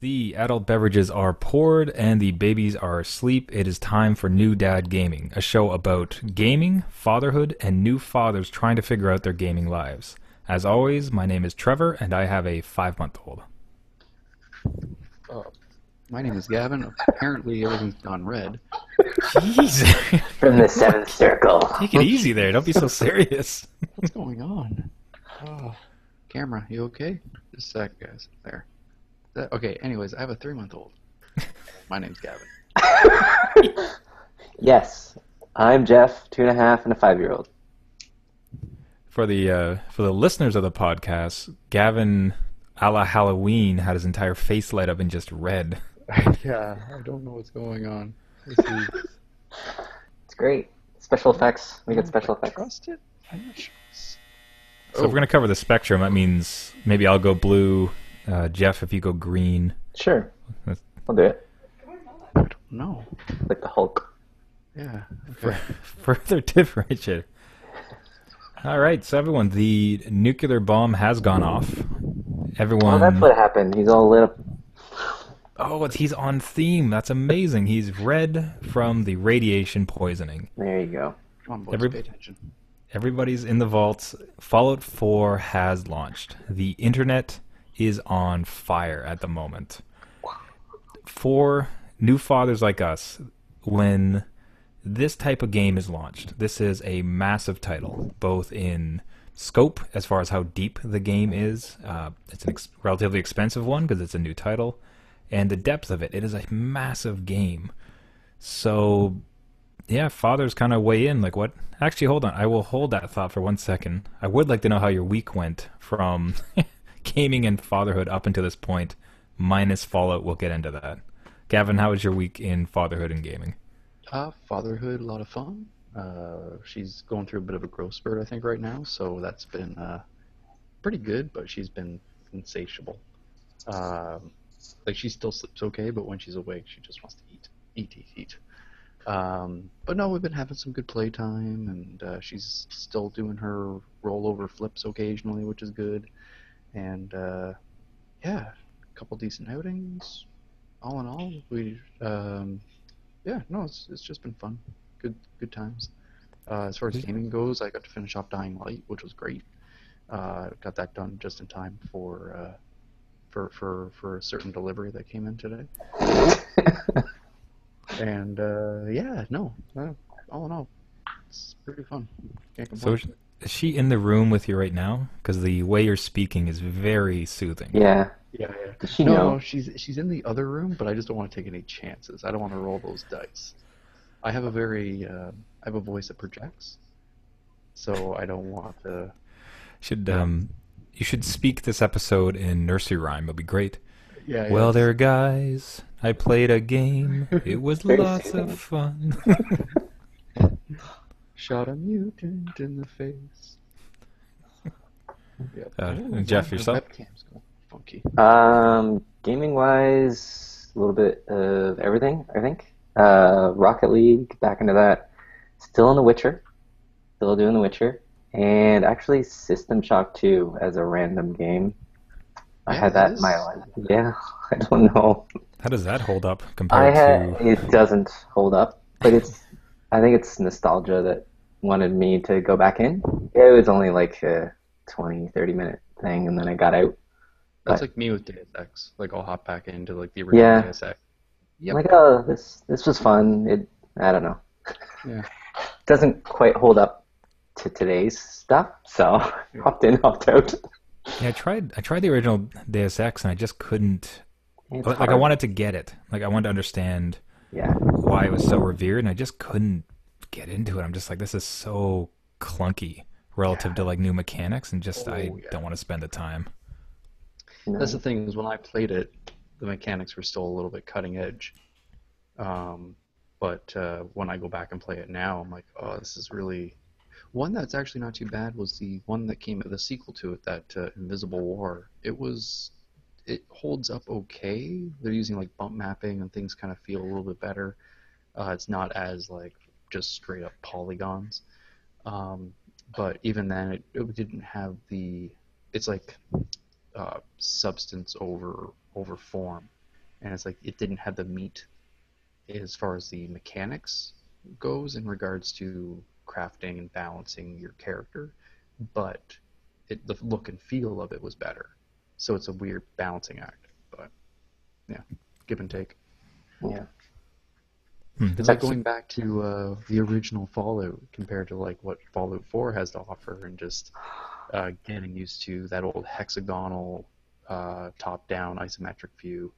The adult beverages are poured and the babies are asleep. It is time for New Dad Gaming, a show about gaming, fatherhood, and new fathers trying to figure out their gaming lives. As always, my name is Trevor and I have a 5 month old. Uh, my name is Gavin. Apparently, everything's gone red. Jeez. From the seventh circle. Take it easy there. Don't be so serious. What's going on? Oh, camera, you okay? Just a sec, guys. There. Okay, anyways, I have a 3-month-old. My name's Gavin. Yes, I'm Jeff, 2.5, and a 5-year-old. For the listeners of the podcast, Gavin a la Halloween had his entire face light up in just red. Yeah, I don't know what's going on. This is... It's great. Special effects. We I get special don't effects. trust it? I'm not sure. So if we're gonna cover the spectrum, that means maybe I'll go blue, Jeff if you go green. Sure, That's- I'll do it. I don't know. Like the Hulk. Yeah, For okay. further differentiate. All right, so everyone, the nuclear bomb has gone off. Oh, Everyone, that's what happened. He's all lit up. he's on theme. That's amazing. He's red from the radiation poisoning. There you go. Come on, boys, Every- pay attention. Everybody's in the vaults. Fallout 4 has launched. The internet is on fire at the moment. For new fathers like us, when this type of game is launched, this is a massive title, both in scope as far as how deep the game is. It's an relatively expensive one because it's a new title, and the depth of it. It is a massive game. So, yeah, fathers kind of weigh in. Like, what? Actually, hold on. I will hold that thought for 1 second. I would like to know how your week went from gaming and fatherhood up until this point, minus Fallout. We'll get into that. Gavin, how was your week in fatherhood and gaming? Fatherhood, a lot of fun. She's going through a bit of a growth spurt, I think, right now, so that's been pretty good, but she's been insatiable. Um, like, she still sleeps okay, but when she's awake, she just wants to eat. Eat, eat, eat. But no, we've been having some good playtime, and she's still doing her rollover flips occasionally, which is good. And yeah, a couple decent outings. All in all, yeah, no, it's just been fun. Good times. As far as gaming goes, I got to finish off Dying Light, which was great. Got that done just in time for a certain delivery that came in today. And yeah, no, all in all, it's pretty fun. Can't So, complain. is she in the room with you right now? Because the way you're speaking is very soothing. Yeah. Yeah, yeah. Does she No, know? no, she's in the other room, but I just don't want to take any chances. I don't want to roll those dice. I have a I have a voice that projects, so I don't want to. Should Yeah, you should speak this episode in nursery rhyme. It'll be great. yeah, Well, yes. there, guys. I played a game. It was Very lots of soothing. fun. Shot a mutant in the face. Yep. I don't know why Jeff, my yourself? webcam's going funky. Gaming wise, a little bit of everything, I think. Rocket League, back into that. Still in The Witcher. Still doing The Witcher. And actually System Shock 2 as a random game. I Yeah, had that that in my is. life. Yeah, I don't know. How does that hold up I compared had to? it doesn't hold up, but I think it's nostalgia that wanted me to go back in. It was only like a 20-30 minute thing and then I got out. That's But like me with Deus Ex. Like I'll hop back into like the original yeah, Deus Ex. I'm Yep. like, oh, this was fun. I don't know. Yeah. Doesn't quite hold up to today's stuff, so Yeah. hopped in, hopped out. Yeah, I tried the original Deus Ex and I just couldn't. It's Like I hard. wanted to get it. Like I wanted to understand Yeah. why it was so revered, and I just couldn't get into it. I'm just like, this is so clunky relative Yeah. to like new mechanics, and just I Oh yeah. don't want to spend the time. That's the No. thing is when I played it, the mechanics were still a little bit cutting edge. Um, but when I go back and play it now, I'm like, oh, this is really one that's actually not too bad was the one that came the sequel to it, that Invisible War. It holds up okay. They're using like bump mapping and things kind of feel a little bit better. It's not as like just straight up polygons. Um, but even then, it didn't have the. It's like substance over form. and it's like it didn't have the meat as far as the mechanics goes in regards to crafting and balancing your character, but the look and feel of it was better. So it's a weird balancing act, but yeah, give and take. Yeah. It's like going back to the original Fallout compared to like what Fallout 4 has to offer, and just getting used to that old hexagonal top-down isometric view,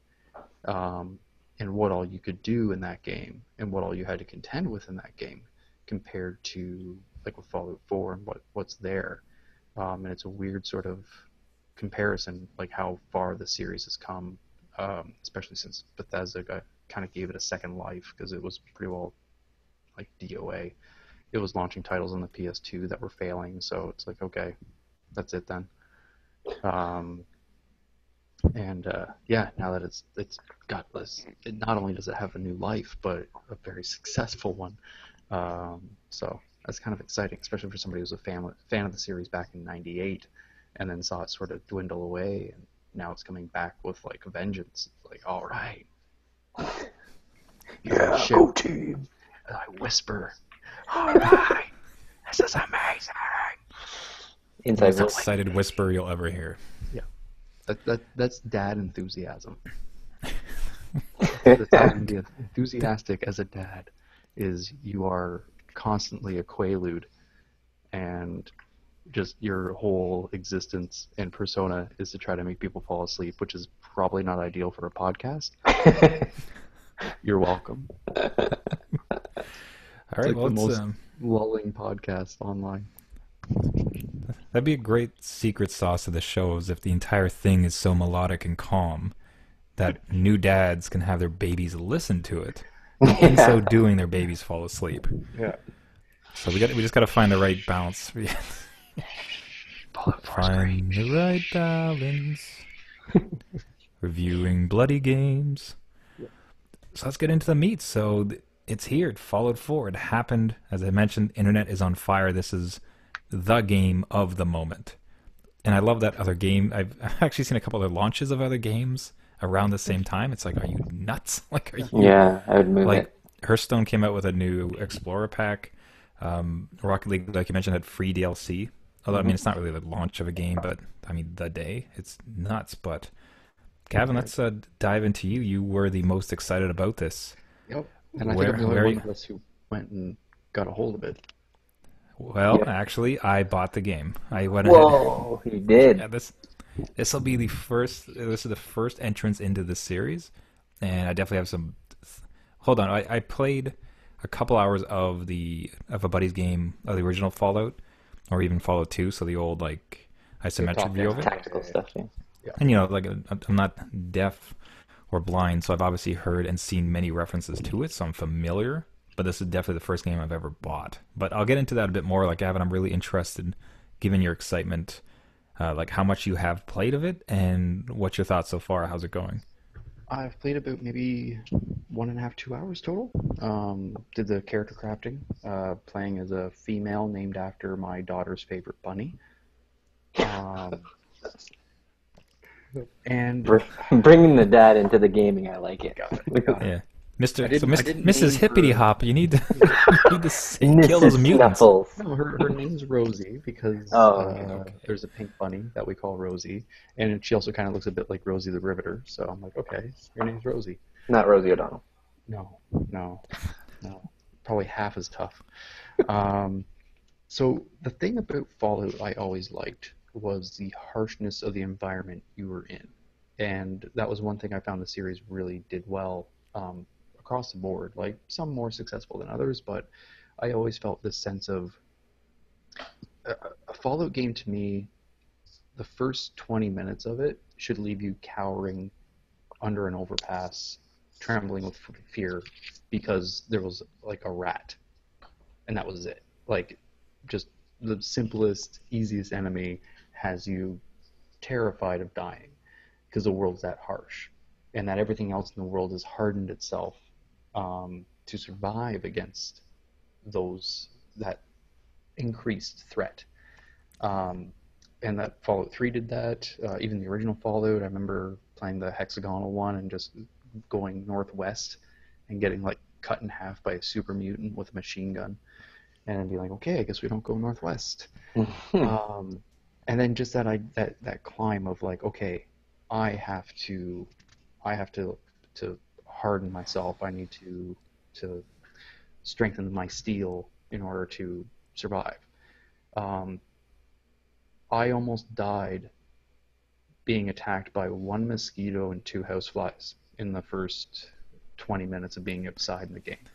and what all you could do in that game, and what all you had to contend with in that game, compared to like with Fallout 4 and what's there. And it's a weird sort of comparison, like how far the series has come, especially since Bethesda kind of gave it a second life, because it was pretty well like DOA. It was launching titles on the PS2 that were failing, so it's like, okay, that's it then. Yeah, now that it's got this, not only does it have a new life, but a very successful one. So that's kind of exciting, especially for somebody who's a fan of the series back in '98, and then saw it sort of dwindle away, and now it's coming back with like a vengeance. It's like, all right, Yeah, go team. I whisper, all right, this is amazing. Inside Most voice. excited whisper you'll ever hear. That's dad enthusiasm. That's how you can be enthusiastic as a dad, is you are constantly a quaalude, and just your whole existence and persona is to try to make people fall asleep, which is probably not ideal for a podcast. You're welcome. All right, Like well, the most lulling podcast online. that'd be a great secret sauce of the show, is if the entire thing is so melodic and calm that new dads can have their babies listen to it. In so doing, their babies fall asleep. Yeah. So we just got to find the right balance. Find the right balance. Reviewing bloody games. So let's get into the meat. So it's here. Fallout 4. It happened. As I mentioned, internet is on fire. This is the game of the moment. And I love that other game. I've actually seen a couple other launches of other games around the same time. It's like, are you nuts? Like, are you... Yeah, I would move like, it. Hearthstone came out with a new Explorer pack. Rocket League, like you mentioned, had free DLC. Although, I mean, it's not really the launch of a game, but, I mean, the day. It's nuts. But, Gavin, let's dive into you. You were the most excited about this. Yep. And I think I'm the only one of us who went and got a hold of it. Well, actually, I bought the game. I went Whoa, you did. Yeah, this will be the first. This is the first entrance into the series, and I definitely have some. Hold on, I played a couple hours of a buddy's game of the original Fallout, or even Fallout 2. So the old like isometric view of it. Tactical stuff. Yeah. And like I'm not deaf or blind, so I've obviously heard and seen many references to it, so I'm familiar. But this is definitely the first game I've ever bought. But I'll get into that a bit more. Like, Gavin, I'm really interested, given your excitement, like how much you have played of it and what's your thoughts so far. How's it going? I've played about maybe 1.5, 2 hours total. Did the character crafting, playing as a female named after my daughter's favorite bunny. And bringing the dad into the gaming, I like it. Got it. Yeah. Mrs. name Hippity her- Hop, you need to, kill those Mrs. mutants. Snuffles. No, her name's Rosie because okay. there's a pink bunny that we call Rosie, and she also kind of looks a bit like Rosie the Riveter. So I'm like, okay, your name's Rosie. Not Rosie O'Donnell. No, probably half as tough. So the thing about Fallout I always liked was the harshness of the environment you were in, and that was one thing I found the series really did well. Across the board, like some more successful than others, but I always felt this sense of a Fallout game. To me, the first 20 minutes of it should leave you cowering under an overpass, trembling with fear because there was like a rat, and that was it. Like, just the simplest, easiest enemy has you terrified of dying because the world's that harsh, and that everything else in the world has hardened itself to survive against that increased threat. And that Fallout 3 did that. Even the original Fallout, I remember playing the hexagonal one and just going northwest and getting like cut in half by a super mutant with a machine gun, and be like, okay, I guess we don't go northwest. Um, and then just that climb of like, okay, I have to I have to harden myself. I need to strengthen my steel in order to survive. Um, I almost died being attacked by one mosquito and two houseflies in the first 20 minutes of being outside in the game.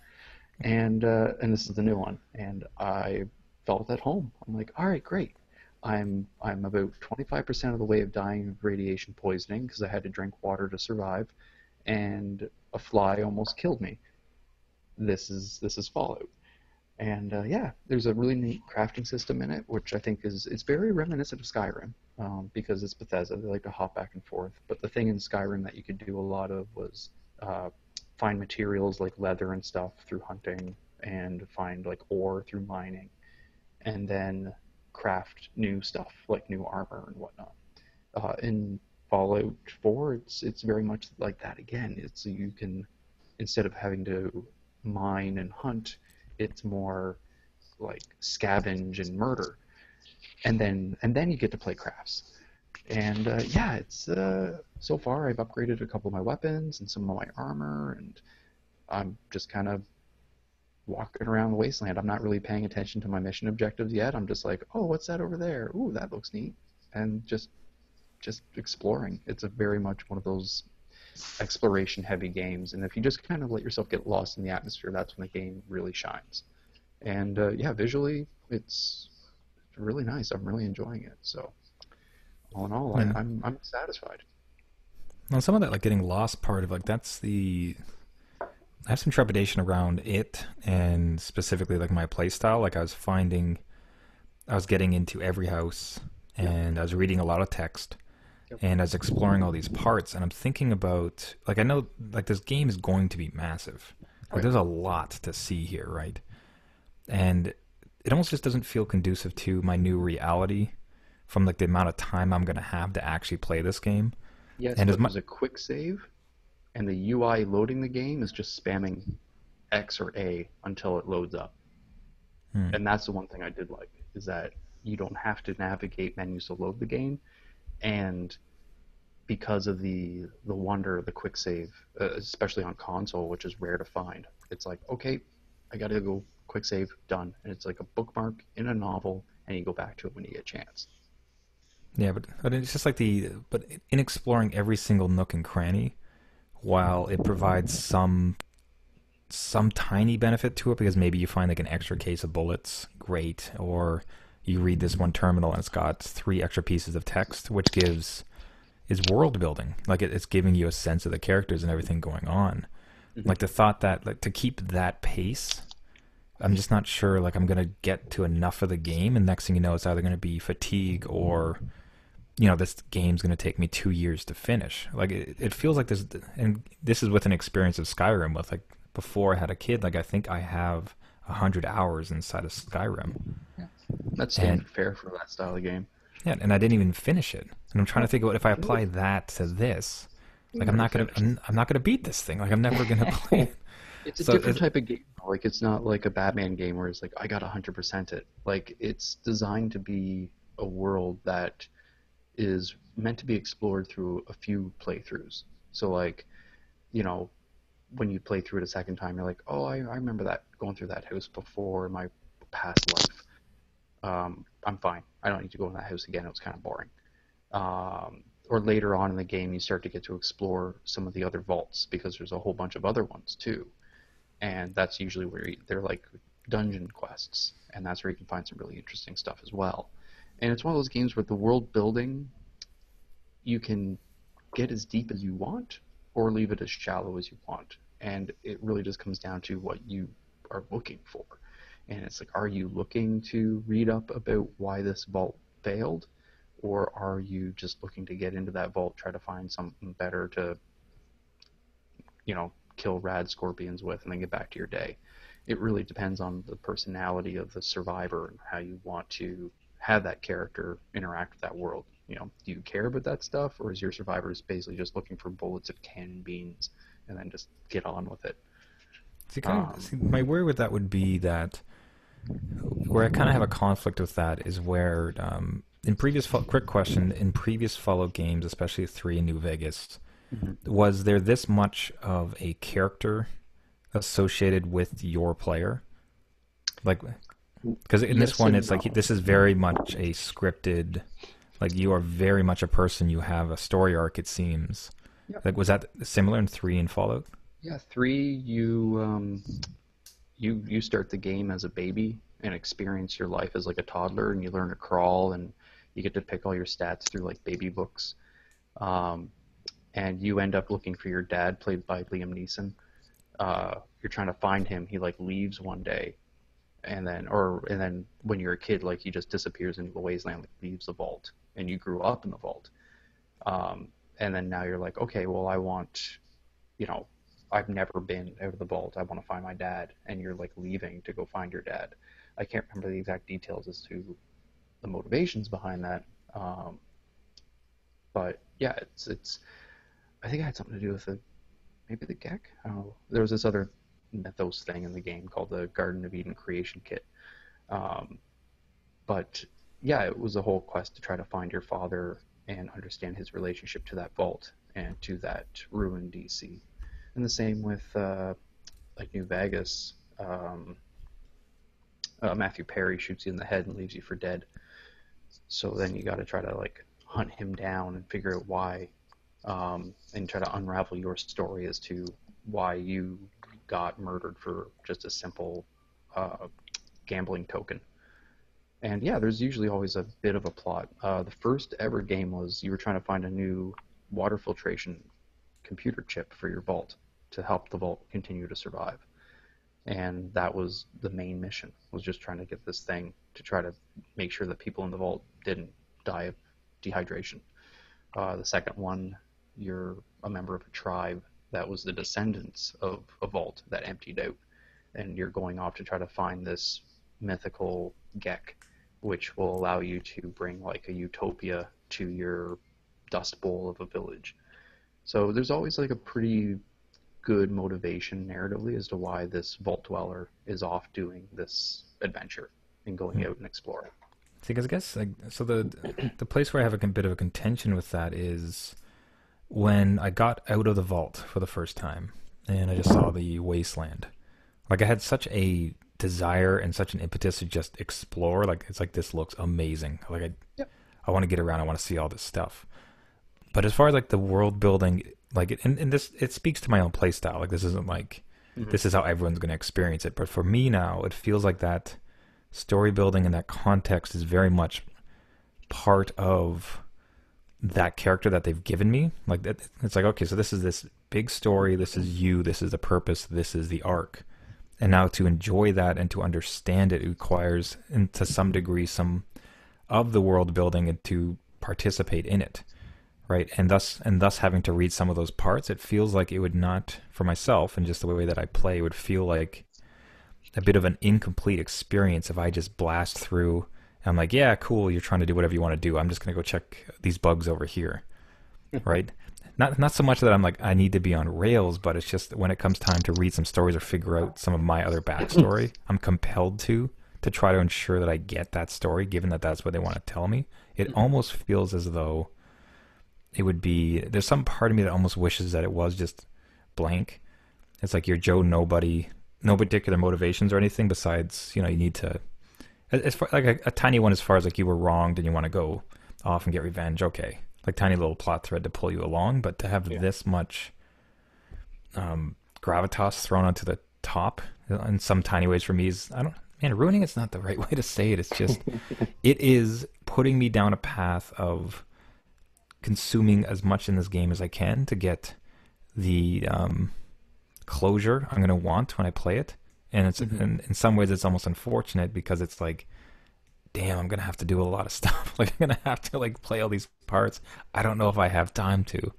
And this is the new one, and I felt at home. I'm like, all right, great. I'm about 25% of the way of dying of radiation poisoning because I had to drink water to survive, and a fly almost killed me. This is Fallout. And yeah, there's a really neat crafting system in it, which I think is it's very reminiscent of Skyrim because it's Bethesda. They like to hop back and forth. But the thing in Skyrim that you could do a lot of was uh, find materials like leather and stuff through hunting, and find like ore through mining, and then craft new stuff like new armor and whatnot. In Fallout 4, it's very much like that again. It's you can instead of having to mine and hunt, it's more like scavenge and murder, and then you get to play crafts. And yeah, it's so far I've upgraded a couple of my weapons and some of my armor, and I'm just kind of walking around the wasteland. I'm not really paying attention to my mission objectives yet. I'm just like, oh, what's that over there? Ooh, that looks neat, and just exploring. It's a very much one of those exploration heavy games, and if you just kind of let yourself get lost in the atmosphere, that's when the game really shines. And yeah, visually, it's really nice. I'm really enjoying it. So all in all, Yeah. I'm satisfied. Well, some of that like getting lost part of like that's the I have some trepidation around it and specifically like my play style. Like I was getting into every house Yep. and I was reading a lot of text Yep. and I was exploring all these parts and I'm thinking about like I know like this game is going to be massive. Oh Like yeah. there's a lot to see here, right? And it almost just doesn't feel conducive to my new reality from like the amount of time I'm gonna have to actually play this game. Yes, And as but much there's a quick save, and the UI loading the game is just spamming X or A until it loads up. And that's the one thing I did like is that you don't have to navigate menus to load the game, and because of the wonder of the quick save, especially on console, which is rare to find. It's like, okay, I gotta go quick save, done, and it's like a bookmark in a novel, and you go back to it when you get a chance. yeah, but it's just like the but in exploring every single nook and cranny, while it provides some tiny benefit to it because maybe you find like an extra case of bullets, great, or you read this one terminal and it's got three extra pieces of text, which gives is world building. Like it's giving you a sense of the characters and everything going on. Hmm. Like the thought that like to keep that pace, I'm just not sure like I'm gonna get to enough of the game, and next thing you know, it's either gonna be fatigue or this game's going to take me 2 years to finish. Like it feels like this, and this is with an experience of Skyrim. With like before I had a kid, like I think I have 100 hours inside of Skyrim, Yeah. That's and standard fare for that style of game. yeah, and I didn't even finish it. And I'm trying to No, think about if I you would, apply that to this, you like never finished it. I'm not gonna beat this thing. Like I'm never gonna play it. It's a So different type of game. Like it's not like a Batman game where it's like I got 100% it. Like it's designed to be a world that is meant to be explored through a few playthroughs. So like, you know, when you play through it a second time, you're like, oh, I remember that going through that house before in my past life. I'm fine. I don't need to go in that house again. It was kind of boring. Or later on in the game, you start to get to explore some of the other vaults because there's a whole bunch of other ones too, and that's usually where they're like dungeon quests, and that's where you can find some really interesting stuff as well. And it's one of those games where the world building you can get as deep as you want or leave it as shallow as you want. And it really just comes down to what you are looking for. And it's like, are you looking to read up about why this vault failed? Or are you just looking to get into that vault, try to find something better to, kill rad scorpions with and then get back to your day? It really depends on the personality of the survivor and how you want to have that character interact with that world. Do you care about that stuff, or is your survivors basically just looking for bullets and canned beans and then just get on with it. See, Um, my worry with that would be that where I kind of have a conflict with that is where in quick question, in previous Fallout games, especially 3 in New Vegas, mhm. was there this much of a character associated with your player? Like, because in this Yes one, and it's like no. this is very much a scripted. Like you are very much a person. You have a story arc. It seems. Yep. Like was that similar in 3 in Fallout? Yeah, 3, you start the game as a baby and experience your life as like a toddler, and you learn to crawl, and you get to pick all your stats through like baby books. Um, and you end up looking for your dad, played by Liam Neeson. You're trying to find him. He like leaves one day, and then when you're a kid, like he just disappears into the wasteland, like leaves the vault, and you grew up in the vault. And then now you're like, okay, well, you know, I've never been out of the vault. I want to find my dad, and you're like leaving to go find your dad. I can't remember the exact details as to the motivations behind that, um, but yeah, it's. I think it had something to do with maybe the Gek. I don't know. There was this other mythos thing in the game called the Garden of Eden creation kit. Um, but yeah, it was a whole quest to try to find your father and understand his relationship to that vault and to that ruined DC. And the same with like New Vegas. Matthew Perry shoots you in the head and leaves you for dead. So then you got to try to like hunt him down and figure out why, and try to unravel your story as to why you got murdered for just a simple uh, gambling token. And yeah, there's usually always a bit of a plot. The first ever game was you were trying to find a new water filtration computer chip for your vault to help the vault continue to survive. And that was the main mission, was just trying to get this thing to try to make sure that people in the vault didn't die of dehydration. The second one, you're a member of a tribe that was the descendants of a vault that emptied out, and you're going off to try to find this mythical Gek, which will allow you to bring like a utopia to your dust bowl of a village. So there's always like a pretty good motivation narratively as to why this vault dweller is off doing this adventure and going Hmm. out and exploring. See, because I guess like so the place where I have a bit of a contention with that is when I got out of the vault for the first time and I just saw the wasteland. Like I had such a desire and such an impetus to just explore. Like it's like this looks amazing. Like Yep. I want to get around. I want to see all this stuff. But as far as like the world building, like and this it speaks to my own play style. Like this isn't like Mm-hmm. this is how everyone's going to experience it. But for me now, it feels like that story building and that context is very much part of that character that they've given me. Like that, it's like okay, so this is this big story. This is you. This is the purpose. This is the arc. And now to enjoy that and to understand it requires, and to some degree, some of the world building and to participate in it, right? And thus having to read some of those parts, it feels like it would not, for myself and just the way that I play, it would feel like a bit of an incomplete experience if I just blast through. And I'm like, yeah, cool. You're trying to do whatever you want to do. I'm just gonna go check these bugs over here, right? Not so much that I'm like I need to be on rails, but it's just when it comes time to read some stories or figure out some of my other backstory, I'm compelled to try to ensure that I get that story, given that that's what they want to tell me. It almost feels as though it would be. There's some part of me that almost wishes that it was just blank. It's like you're Joe Nobody, no particular motivations or anything besides you need to as far like a tiny one as far as like you were wronged and you want to go off and get revenge. Okay, like tiny little plot thread to pull you along, but to have Yeah. this much gravitas thrown onto the top in some tiny ways for me is I don't man ruining it's not the right way to say it. It's just it is putting me down a path of consuming as much in this game as I can to get the closure I'm going to want when I play it. And it's Mm-hmm. in some ways it's almost unfortunate because it's like, damn, I'm going to have to do a lot of stuff. Like I'm going to have to like play all these parts. I don't know if I have time to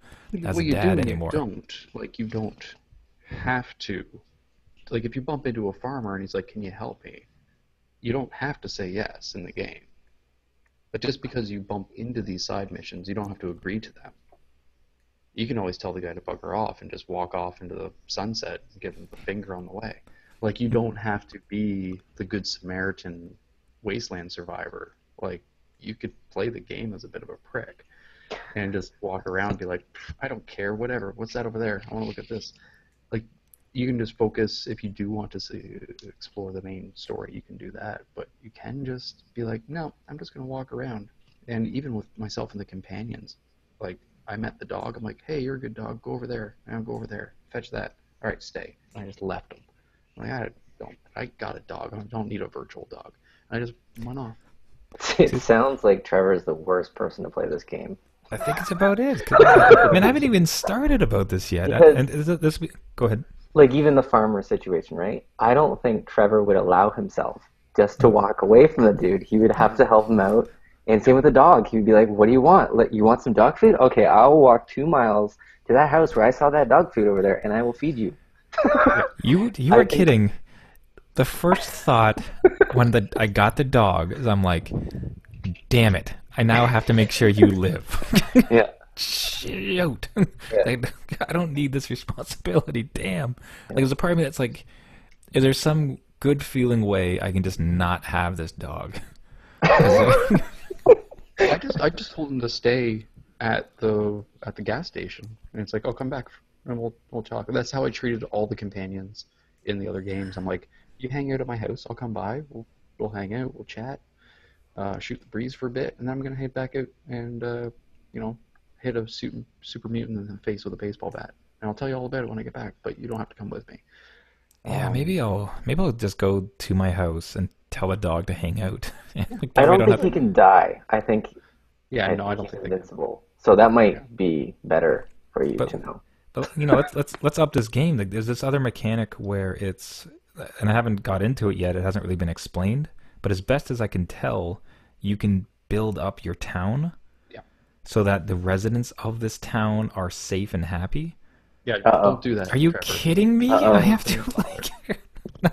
as Well, a you do dad and you anymore. don't. Like, you don't have to. Like, if you bump into a farmer and he's like, "Can you help me?" You don't have to say yes in the game. But just because you bump into these side missions, you don't have to agree to them. you can always tell the guy to bugger off and just walk off into the sunset and give him the finger on the way. Like, you don't have to be the Good Samaritan wasteland survivor. Like, you could play the game as a bit of a prick and just walk around and be like, I don't care, whatever. What's that over there? I want to look at this. Like, you can just focus. If you do want to explore the main story, you can do that. But you can just be like, no, I'm just going to walk around. And even with myself and the companions, like, I met the dog. I'm like, hey, you're a good dog. Go over there. I'll go over there. Fetch that. All right, stay. And I just left him. I'm like, I got a dog. I don't need a virtual dog. I just went off. It sounds like Trevor is the worst person to play this game. I think it's about it. I mean, I haven't even started about this yet. Go ahead. Like, even the farmer situation, right? I don't think Trevor would allow himself just to walk away from the dude. He would have to help him out. And same with the dog. He would be like, what do you want? You want some dog food? Okay, I'll walk 2 miles to that house where I saw that dog food over there, and I will feed you. You are kidding. The first thought when I got the dog is I'm like, damn it. I now have to make sure you live. Yeah. Shoot. Yeah. I don't need this responsibility. Damn. Like, there's a part of me that's like, is there some good feeling way I can just not have this dog? I just told him to stay at the gas station, and it's like, oh, come back and we'll talk. That's how I treated all the companions in the other games. I'm like, you hang out at my house, I'll come by, we'll hang out, we'll chat, shoot the breeze for a bit, and then I'm gonna head back out and hit a super mutant in the face with a baseball bat, and I'll tell you all about it when I get back. But you don't have to come with me. Yeah, maybe I'll just go to my house and tell a dog to hang out. Like, I don't think he can die. I think I don't he's think invincible. So that might be better for you to know. But let's up this game. Like, there's this other mechanic where it's, and I haven't got into it yet. It hasn't really been explained. But as best as I can tell, you can build up your town, so that the residents of this town are safe and happy. Yeah, don't do that. Are you Trevor. kidding me? Uh-oh. I have to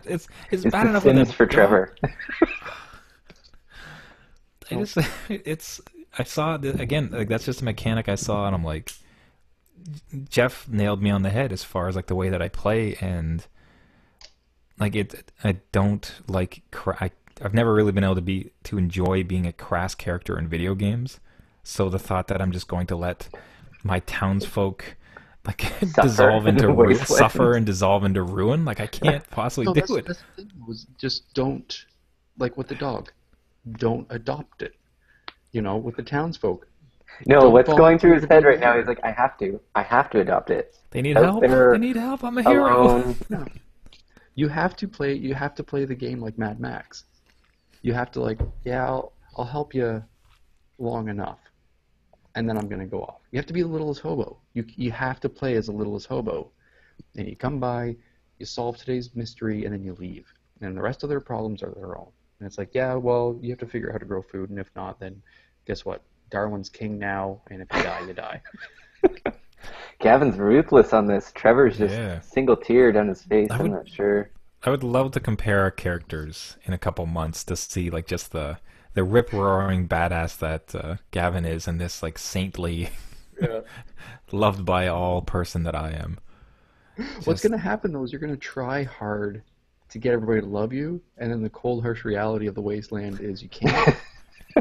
it's It's bad the enough with Sims a for dog. Trevor. I saw again, like, that's just a mechanic I saw, and I'm like, Jeff nailed me on the head as far as like the way that I play, and like I don't like I've never really been able to enjoy being a crass character in video games. So the thought that I'm just going to let my townsfolk like dissolve into suffer and dissolve into ruin, like, I can't possibly do it. That's the thing, just don't, like with the dog, don't adopt it. With the townsfolk. No, Don't what's going through his volunteer head to right be now? there. He's like, I have to adopt it. They need Out help. there They need help. I'm a hero. Alone. No. You have to play the game like Mad Max. You have to, like, I'll help you long enough, and then I'm gonna go off. You have to be the littlest hobo. You have to play as the littlest hobo, and you come by, you solve today's mystery, and then you leave. And the rest of their problems are their own. And it's like, yeah, well, you have to figure out how to grow food, and if not, then guess what? Darwin's king now, and if you die, you die. Gavin's ruthless on this. Trevor's just Yeah. single tear down his face. I'm not sure. I would love to compare our characters in a couple months to see, like, just the rip-roaring badass that Gavin is, and this, like, saintly, loved by all person that I am. What's going to happen, though, is you're going to try hard to get everybody to love you, and then the cold, harsh reality of the wasteland is you can't.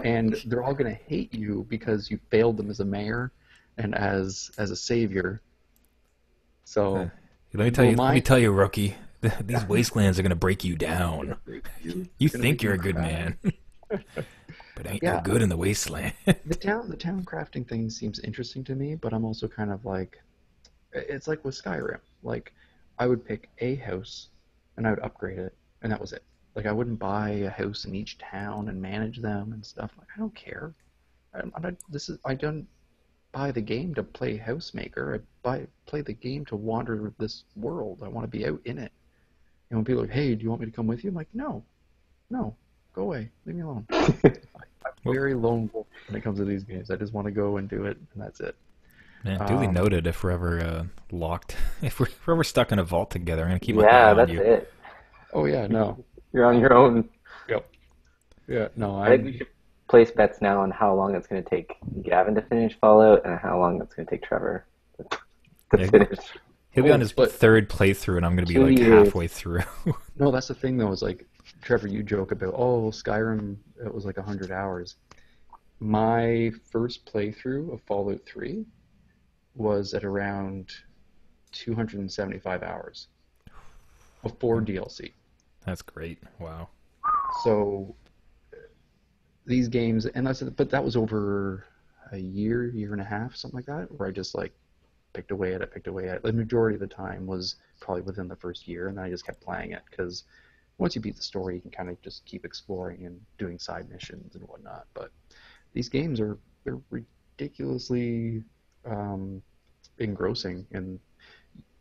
And they're all going to hate you because you failed them as a mayor and as a savior. So Let me tell you, rookie. These wastelands are gonna break you down. You think you're a good man, but ain't no good in the wasteland. The town crafting thing seems interesting to me, but I'm also kind of like, it's like with Skyrim. Like, I would pick a house and I would upgrade it, and that was it. Like, I wouldn't buy a house in each town and manage them and stuff. Like, I don't care. I don't buy the game to play housemaker. I play the game to wander this world. I want to be out in it. And when people are like, hey, do you want me to come with you? I'm like, no, go away, leave me alone. I'm very lone wolf when it comes to these games. I just want to go and do it, and that's it. Man, duly noted. If we're ever locked, if we're ever stuck in a vault together, I'm gonna keep my eye on you. Yeah, that's it. Oh yeah, no. You're on your own. Yep. Yeah, no. I think we should place bets now on how long it's going to take Gavin to finish Fallout and how long it's going to take Trevor. to Yeah, finish. he'll be on Oh, his but third playthrough, and I'm gonna be 2 like years. halfway through. no, that's the thing though. Is like Trevor, you joke about Skyrim. It was like 100 hours. My first playthrough of Fallout 3 was at around 275 hours before DLC. That's great. Wow. So these games, and but that was over a year and a half, something like that, where I just like picked away at it. The majority of the time was probably within the first year, and then I just kept playing it because once you beat the story, you can kind of just keep exploring and doing side missions and whatnot. But these games they're ridiculously um, engrossing, and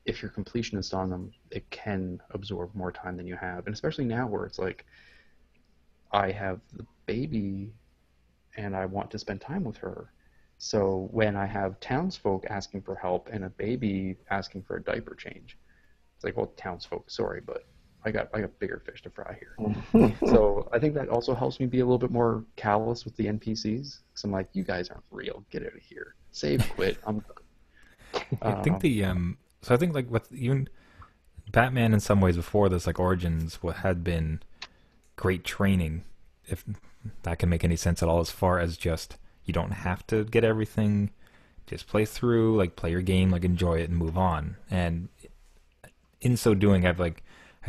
if you're completionist on them, it can absorb more time than you have, and especially now where it's like I have the baby and I want to spend time with her. So when I have townsfolk asking for help and a baby asking for a diaper change, it's like, well, townsfolk, sorry, but I got bigger fish to fry here. So I think that also helps me be a little bit more callous with the NPCs because I'm like, you guys aren't real. Get out of here. Save, quit. I'm I think done. so I think like with even Batman in some ways before this, like Origins, what had been great training, if that can make any sense at all, as far as just you don't have to get everything, just play through, like play your game, like enjoy it and move on. And in so doing, I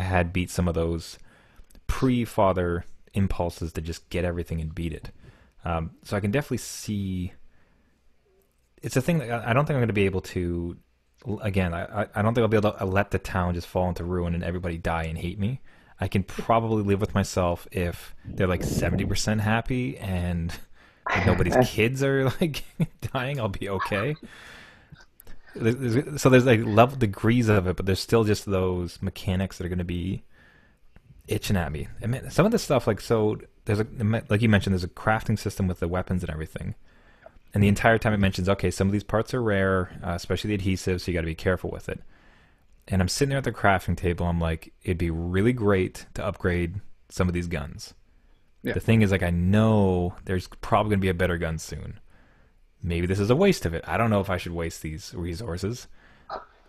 had beat some of those pre-father impulses to just get everything and beat it. So I can definitely see it's a thing that I don't think I'm going to be able to. Again, I don't think I'll be able to let the town just fall into ruin and everybody die and hate me. I can probably live with myself if they're like 70% happy and like nobody's kids are like dying. I'll be okay. So there's like level degrees of it, but there's still just those mechanics that are going to be itching at me. I mean, some of the stuff like so there's like you mentioned, there's a crafting system with the weapons and everything. And the entire time it mentions, okay, some of these parts are rare, especially the adhesive, so you got to be careful with it. And I'm sitting there at the crafting table. I'm like, it'd be really great to upgrade some of these guns. Yeah. The thing is, like, I know there's probably going to be a better gun soon. Maybe this is a waste of it. I don't know if I should waste these resources.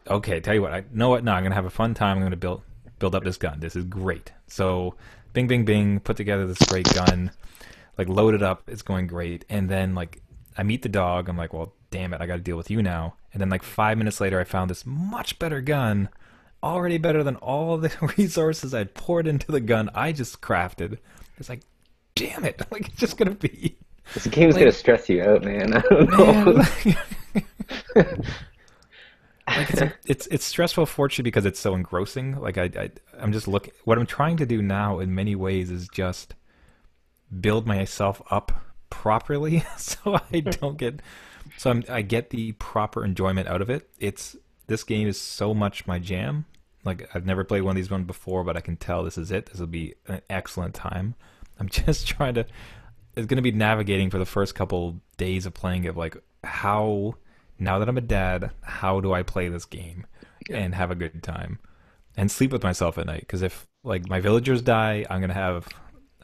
Okay, tell you what, I know what. No, I'm going to have a fun time. I'm going to build up this gun. This is great. So, bing, bing, bing, put together this great gun, like load it up. It's going great. And then like I meet the dog. I'm like, well, damn it, I got to deal with you now. And then like 5 minutes later, I found this much better gun, already better than all the resources I'd poured into the gun I just crafted. It's like, damn it, like it's just gonna be This game's like, gonna stress you out, man. I don't man, know. like it's stressful, fortunately, because it's so engrossing. Like I'm just looking. What I'm trying to do now, in many ways, is just build myself up properly, so I don't get. So I get the proper enjoyment out of it. This game is so much my jam. Like I've never played one of these ones before, but I can tell this is it. This will be an excellent time. I'm just trying to. It's going to be navigating for the first couple days of playing it. Like how now that I'm a dad, how do I play this game and have a good time and sleep with myself at night? Because if like my villagers die, I'm gonna have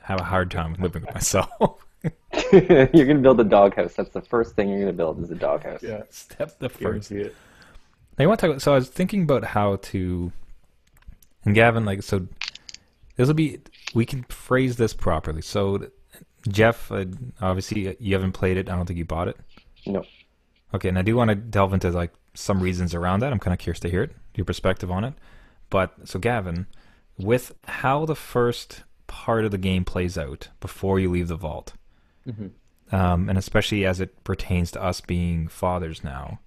a hard time living with myself. You're gonna build a doghouse. That's the first thing you're gonna build is a doghouse. Yeah, Step the first. guarantee it. Now you want to talk? So I was thinking about how to, and Gavin, like, so this will be. We can phrase this properly. So, Jeff, obviously you haven't played it. I don't think you bought it. No. Okay, and I do want to delve into like some reasons around that. I'm kind of curious to hear it, your perspective on it. But so, Gavin, with how the first part of the game plays out before you leave the vault, Hmm. and especially as it pertains to us being fathers now.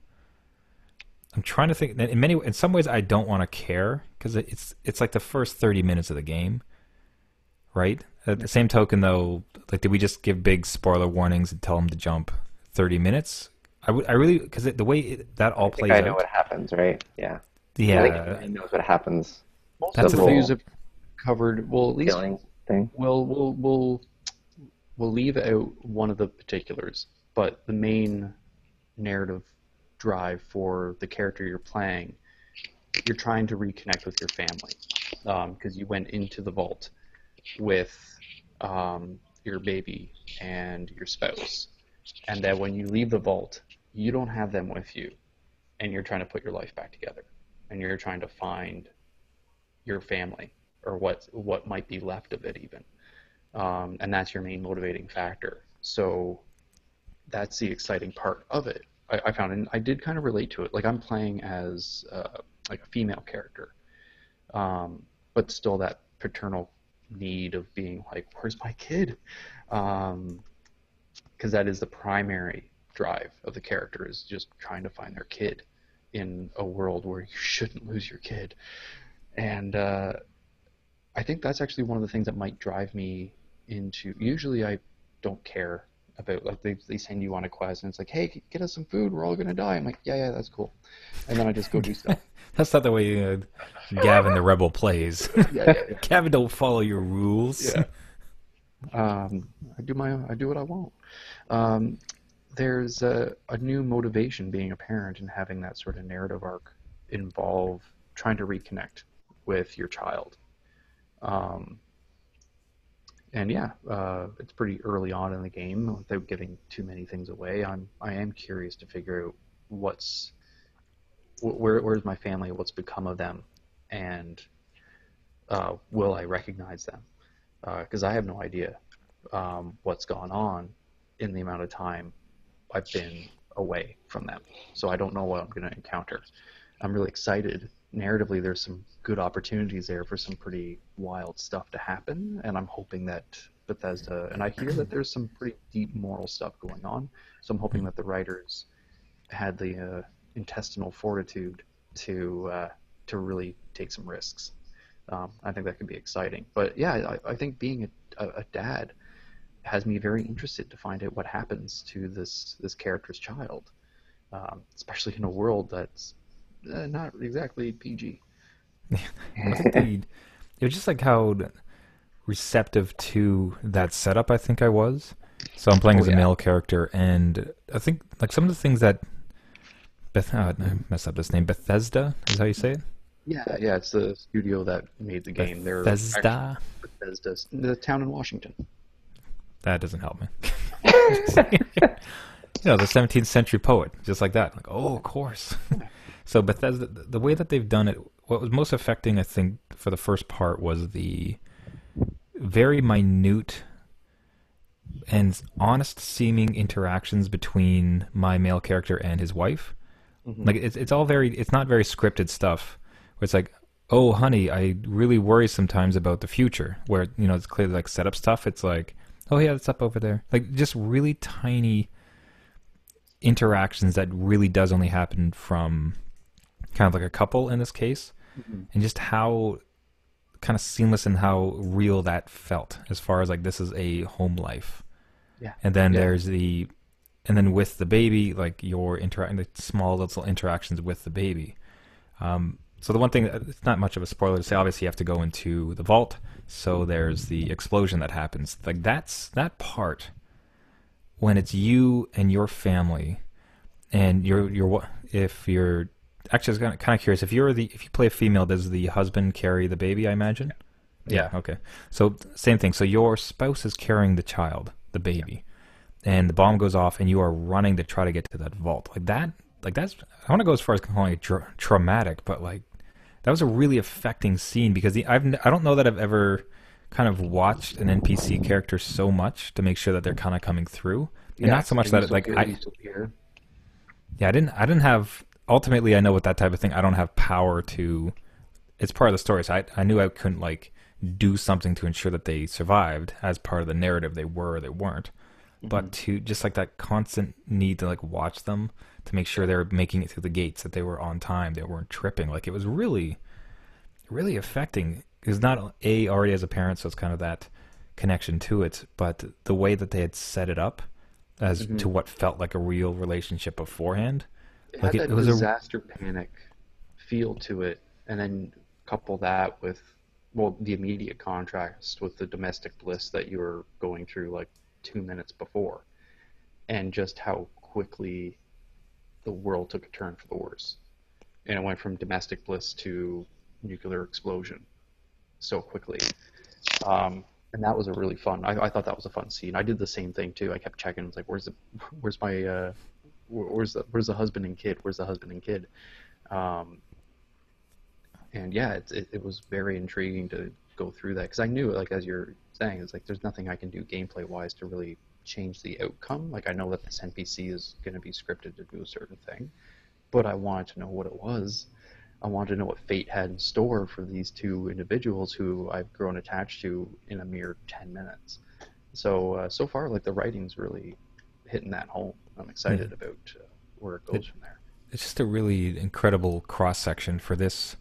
I'm trying to think. In some ways, I don't want to care because it's like the first 30 minutes of the game, right? At the same token, though, like, did we just give big spoiler warnings and tell them to jump 30 minutes? I really because the way that all I think plays I know out, what happens, right? Yeah. I think yeah, everybody knows what happens. Most That's of the the thing. things have covered. Well, at least Killing thing. we'll leave out one of the particulars, but the main narrative drive for the character you're playing, you're trying to reconnect with your family because you went into the vault with your baby and your spouse, and that when you leave the vault, you don't have them with you, and you're trying to put your life back together, and you're trying to find your family, or what might be left of it even, and that's your main motivating factor. So that's the exciting part of it. I found, and I did kind of relate to it. Like I'm playing as like a female character, but still that paternal need of being like, where's my kid? Because that is the primary drive of the character, is just trying to find their kid in a world where you shouldn't lose your kid. And I think that's actually one of the things that might drive me into. Usually, I don't care about, like, they send you on a quest and it's like, hey, get us some food, we're all gonna die. I'm like, yeah, yeah, that's cool, and then I just go do stuff. That's not the way Gavin the Rebel plays. Yeah, yeah, yeah. Gavin don't follow your rules. Yeah. I do what I want. There's a new motivation being a parent and having that sort of narrative arc involve trying to reconnect with your child. And yeah, it's pretty early on in the game without giving too many things away. I am curious to figure out where's my family, what's become of them, and will I recognize them? Because I have no idea what's gone on in the amount of time I've been away from them. So I don't know what I'm going to encounter. I'm really excited. Narratively, there's some good opportunities there for some pretty wild stuff to happen, and I'm hoping that Bethesda, and I hear that there's some pretty deep moral stuff going on, so I'm hoping that the writers had the intestinal fortitude to really take some risks. I think that could be exciting. But yeah, I think being a dad has me very interested to find out what happens to this character's child, especially in a world that's not exactly PG. It was just like how receptive to that setup I think I was. So I'm playing as a male character, and I think like some of the things that I messed up this name. Bethesda is how you say it? Yeah, it's the studio that made the game. Bethesda? Bethesda, the town in Washington. That doesn't help me. The 17th century poet, just like that. Like, oh, of course. So Bethesda, the way that they've done it, what was most affecting, I think, for the first part was the very minute and honest-seeming interactions between my male character and his wife. Mm-hmm. Like it's not very scripted stuff. Where it's like, oh, honey, I really worry sometimes about the future. Where it's clearly like setup stuff. It's like, oh yeah, it's up over there. Like just really tiny interactions that really does only happen from kind of like a couple in this case, mm-hmm. and just how kind of seamless and how real that felt as far as like this is a home life. Yeah. And then and then with the baby, like your the small little interactions with the baby. So the one thing, it's not much of a spoiler to say, obviously you have to go into the vault, so there's the explosion that happens. Like that part, when it's you and your family, and if you're, actually I was kind of curious, if you play a female, does the husband carry the baby, I imagine? Yeah, okay. So same thing, so your spouse is carrying the child, the baby, and the bomb goes off and you are running to try to get to that vault. That's, I want to go as far as calling it traumatic, but like, that was a really affecting scene because I don't know that I've ever kind of watched an NPC character so much to make sure that they're kind of coming through, and not so much that I didn't have. Ultimately, I know with that type of thing, I don't have power to. It's part of the story, so I knew I couldn't like do something to ensure that they survived as part of the narrative. They were or they weren't, mm-hmm. but to just like that constant need to like watch them to make sure they're making it through the gates, that they were on time, they weren't tripping. Like it was really, really affecting. Because not already as a parent, so it's kind of that connection to it, but the way that they had set it up as mm-hmm. to what felt like a real relationship beforehand. It was disaster panic feel to it, and then couple that with the immediate contrast with the domestic bliss that you were going through like 2 minutes before, and just how quickly the world took a turn for the worse, and it went from domestic bliss to nuclear explosion so quickly, and that was a really fun. I thought that was a fun scene. I did the same thing too. I kept checking. It's like, where's where's the husband and kid? Where's the husband and kid? Um, and yeah, it was very intriguing to go through that because I knew, like as you're saying, it's like there's nothing I can do gameplay wise to really change the outcome. Like I know that this NPC is going to be scripted to do a certain thing, but I wanted to know what it was. I wanted to know what fate had in store for these two individuals who I've grown attached to in a mere 10 minutes. So so far, like the writing's really hitting that home. I'm excited about where it goes from there. It's just a really incredible cross section for this,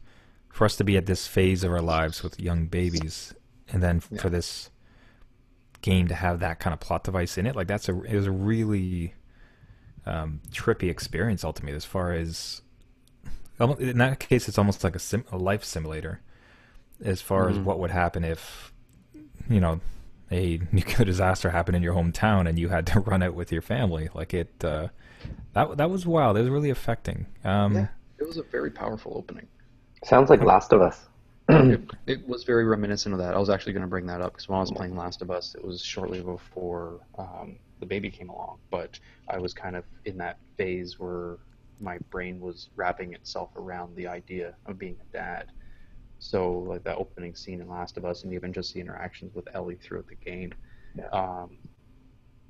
for us to be at this phase of our lives with young babies, and then for this game to have that kind of plot device in it. Like it was a really trippy experience ultimately. As far as in that case, it's almost like a life simulator. As far as what would happen if a nuclear disaster happened in your hometown and you had to run out with your family. Like that was wild. It was really affecting. Yeah, it was a very powerful opening. Sounds like Last of Us. It was very reminiscent of that. I was actually going to bring that up because when I was playing Last of Us, it was shortly before the baby came along. But I was kind of in that phase where my brain was wrapping itself around the idea of being a dad. So like that opening scene in Last of Us, and even just the interactions with Ellie throughout the game, at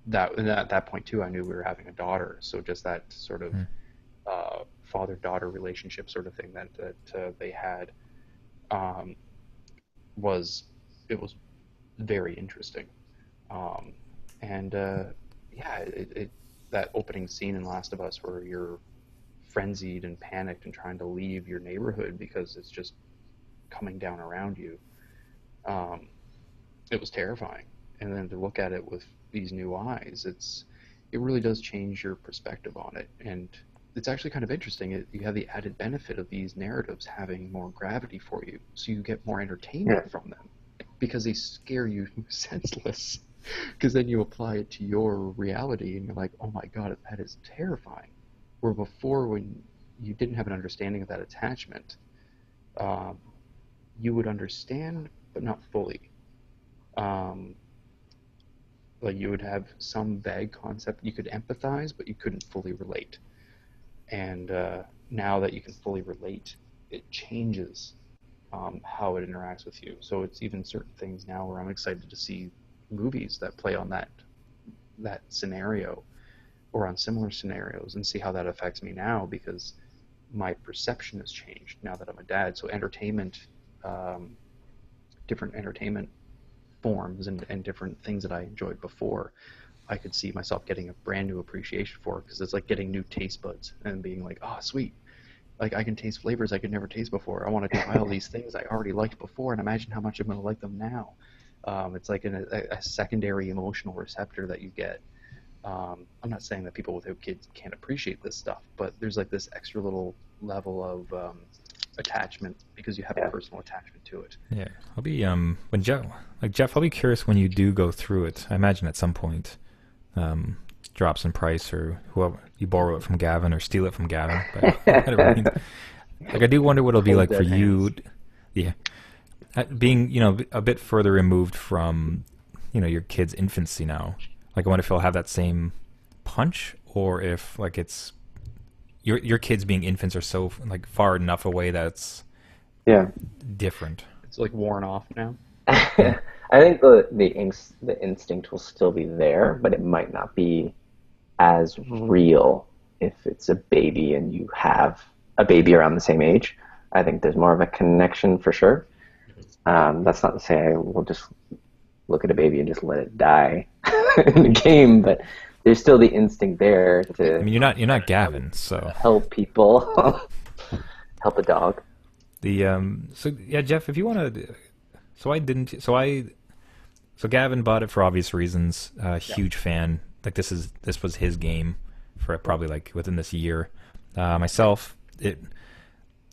that point too, I knew we were having a daughter. So just that sort of father-daughter relationship sort of thing that they had was very interesting. That opening scene in Last of Us where you're frenzied and panicked and trying to leave your neighborhood because it's just coming down around you. It was terrifying, and then to look at it with these new eyes, it really does change your perspective on it, and it's actually kind of interesting. You have the added benefit of these narratives having more gravity for you, so you get more entertainment from them because they scare you senseless. Because then you apply it to your reality, and you're like, "Oh my God, that is terrifying." Where before, when you didn't have an understanding of that attachment, you would understand, but not fully. Like you would have some vague concept. You could empathize, but you couldn't fully relate. And now that you can fully relate, it changes how it interacts with you. So it's even certain things now where I'm excited to see movies that play on that scenario or on similar scenarios and see how that affects me now, because my perception has changed now that I'm a dad. So entertainment, different entertainment forms and different things that I enjoyed before, I could see myself getting a brand new appreciation for, because it's like getting new taste buds and being like, oh, sweet. Like I can taste flavors I could never taste before. I want to try all these things I already liked before and imagine how much I'm going to like them now. It's like a secondary emotional receptor that you get. I'm not saying that people without kids can't appreciate this stuff, but there's like this extra little level of attachment because you have a personal attachment to it. Yeah, I'll be when Jeff, I'll be curious when you do go through it. I imagine at some point drops in price, or whoever you borrow it from Gavin or steal it from Gavin. But I do wonder what it'll be like for you. Yeah, being a bit further removed from your kid's infancy now. Like I wonder if he'll have that same punch, or if like it's your kids being infants are so like far enough away that it's different. It's like worn off now. I think the instinct will still be there, but it might not be as real if it's a baby and you have a baby around the same age. I think there's more of a connection for sure. That's not to say I will just look at a baby and just let it die in the game, but there's still the instinct there to. I mean, you're not Gavin, so help people, help a dog. So Jeff, if you want to, so Gavin bought it for obvious reasons. Huge fan. Like this was his game for probably like within this year. Myself,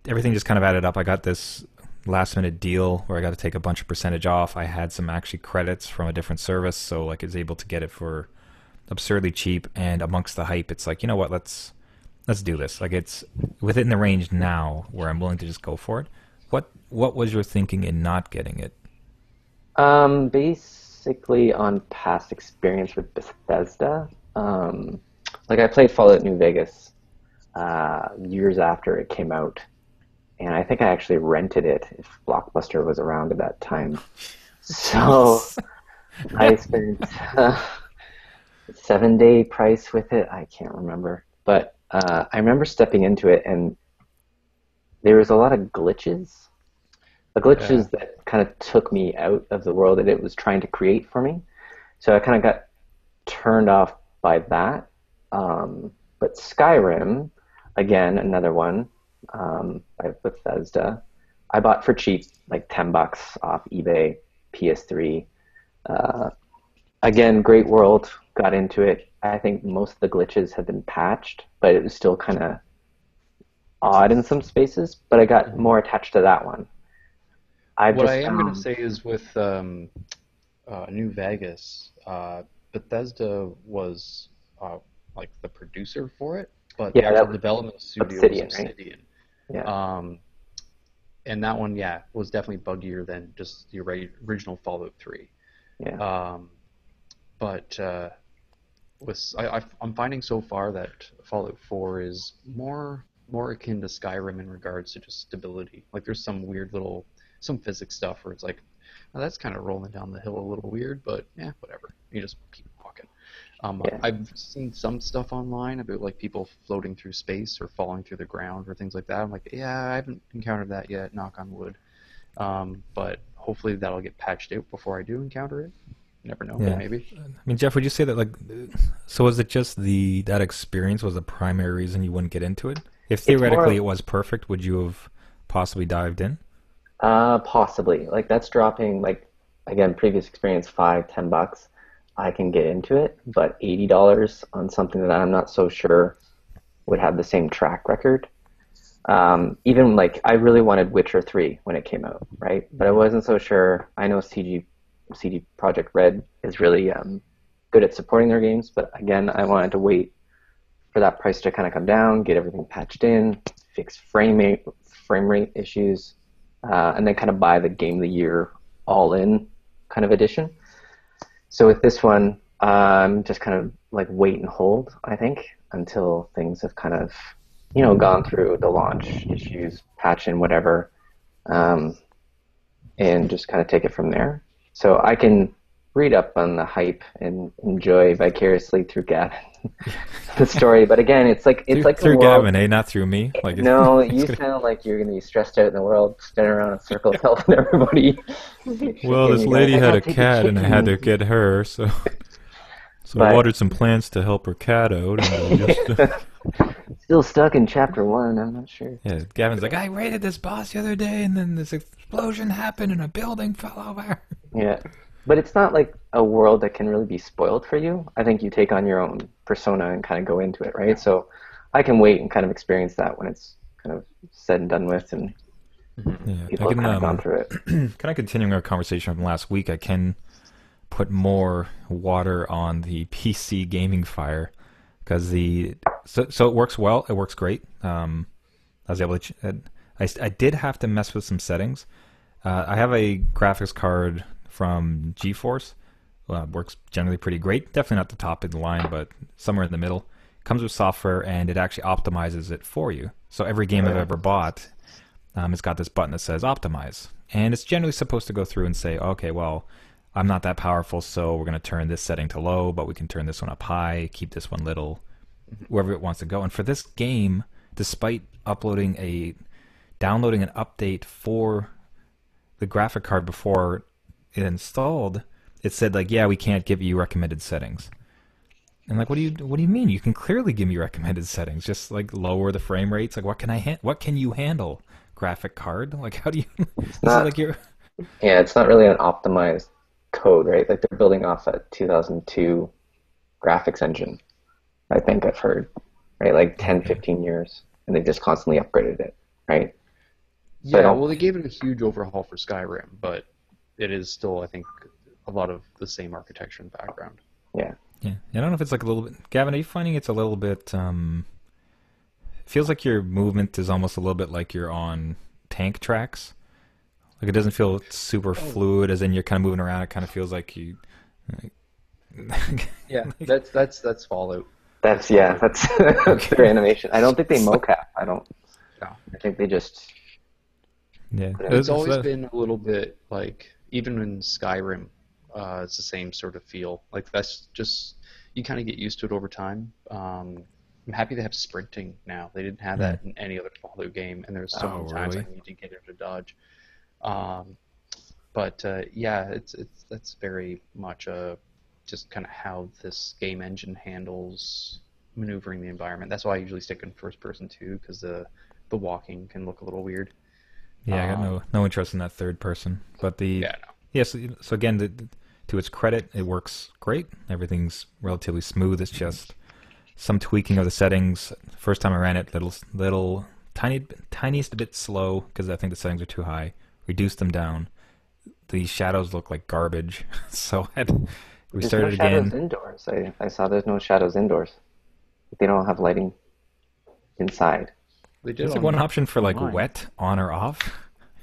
everything just kind of added up. I got this last minute deal where I got to take a bunch of percentage off. I had some actually credits from a different service, so like I was able to get it for absurdly cheap. And amongst the hype, it's like, you know what, let's do this. Like it's within the range now where I'm willing to just go for it. What was your thinking in not getting it? Basically on past experience with Bethesda, like I played Fallout New Vegas years after it came out, and I think I actually rented it if Blockbuster was around at that time. So I spent 7-day price with it. I can't remember, but I remember stepping into it, and there was a lot of glitches. The Yeah. glitches that kind of took me out of the world that it was trying to create for me. So I kind of got turned off by that. But Skyrim, again, another one by Bethesda, I bought for cheap, like $10 off eBay, PS3. Uh, Again, great world, got into it. I think most of the glitches had been patched, but it was still kind of odd in some spaces. But I got Mhm. more attached to that one. I've What I just am going to found, say is with New Vegas, Bethesda was like the producer for it, but the yeah, that actual was development studio was Obsidian, right? Obsidian. Yeah. Um, and that one, yeah, was definitely buggier than just the original Fallout 3. Yeah. Um, but I'm finding so far that Fallout 4 is more akin to Skyrim in regards to just stability. Like there's some weird little some physics stuff where it's like, oh, that's kind of rolling down the hill a little weird, but yeah, whatever. You just keep walking. Yeah. I've seen some stuff online about like people floating through space or falling through the ground or things like that. I'm like, yeah, I haven't encountered that yet. Knock on wood. But hopefully that'll get patched out before I do encounter it. You never know, Yeah. maybe. I mean, Jeff, would you say that like, so was it just that experience was the primary reason you wouldn't get into it? If It's theoretically more it was perfect, would you have possibly dived in? possibly like that's dropping like again previous experience 5-10 bucks. I can get into it, but $80 on something that I'm not so sure would have the same track record. Even like I really wanted Witcher 3 when it came out, right? But I wasn't so sure. I know CD Projekt Red is really good at supporting their games, but again, I wanted to wait for that price to kind of come down, get everything patched in, fix frame rate issues, and then kind of buy the game of the year all in kind of edition. So with this one, I'm just kind of like wait and hold, I think, until things have kind of, gone through the launch issues, patch in whatever, um, and just kind of take it from there. So I can read up on the hype and enjoy vicariously through Gavin the story. But again, it's Through like the through world. Gavin, eh? Not through me. Like, No, it's you gonna. sound like you're gonna be stressed out in the world, spinning around in circles, helping everybody. Well, Shaking, this you guys. lady I had gotta a take the cat, and I had to chickens. get her. So I But watered some plants to help her cat out, and just still stuck in chapter one. I'm not sure. yeah. Gavin's like, I raided this boss the other day, and then this explosion happened, and a building fell over. Yeah, but it's not like a world that can really be spoiled for you. I think you take on your own persona and kind of go into it, right? So I can wait and kind of experience that when it's kind of said and done with, and Hmm. Yeah, I people have can kind of gone through it. kind of continuing our conversation from last week. I can put more water on the PC gaming fire because so it works well. It works great. I was able to. I did have to mess with some settings. I have a graphics card from GeForce. Works generally pretty great. Definitely not the top of the line, but somewhere in the middle. Comes with software and it actually optimizes it for you. So every game Oh I've yeah, ever bought, it's got this button that says optimize. And it's generally supposed to go through and say, okay, well, I'm not that powerful, so we're going to turn this setting to low, but we can turn this one up high, keep this one little, wherever it wants to go. And for this game, despite downloading an update for the graphic card before it installed, it said like, yeah, we can't give you recommended settings. And like, what do you mean? You can clearly give me recommended settings. Just like lower the frame rates. Like, what can you handle? Graphic card? Like, how do you? it's This is not. like your. Yeah, it's not really an optimized code, right? Like they're building off a 2002 graphics engine. I think I've heard, right? Like 10, Okay. 15 years, and they just constantly upgraded it, right? So I Yeah, don't. well, they gave it a huge overhaul for Skyrim, but it is still, I think, a lot of the same architecture and background. Yeah. Yeah, I don't know if it's like a little bit. Gavin, are you finding it's a little bit? Feels like your movement is almost a little bit like you're on tank tracks. Like it doesn't feel super Oh, fluid, as in you're kind of moving around. It kind of feels like you. yeah, that's Fallout. That's yeah, that's that's their animation. I don't think they It's like, mocap. I don't. Yeah. I think they just yeah. put It's everything. always been a little bit like, even in Skyrim, it's the same sort of feel. Like that's just, you kind of get used to it over time. I'm happy they have sprinting now. They didn't have Hmm. that in any other Fallout game, and there's so Oh, many times I really? need to get into dodge. Um, but yeah, it's that's very much just kind of how this game engine handles maneuvering the environment. That's why I usually stick in first person too, because the walking can look a little weird. Yeah, I got Um, no interest in that third person. But the yeah, yes, so again, to its credit, it works great. Everything's relatively smooth. It's just some tweaking of the settings. First time I ran it, little tiniest bit slow because I think the settings are too high. Reduced them down. The shadows look like garbage, so I had There's no restarted shadows again. indoors. I saw there's no shadows indoors. They don't have lighting inside. they did There's like one on option for like mine. wet on or off.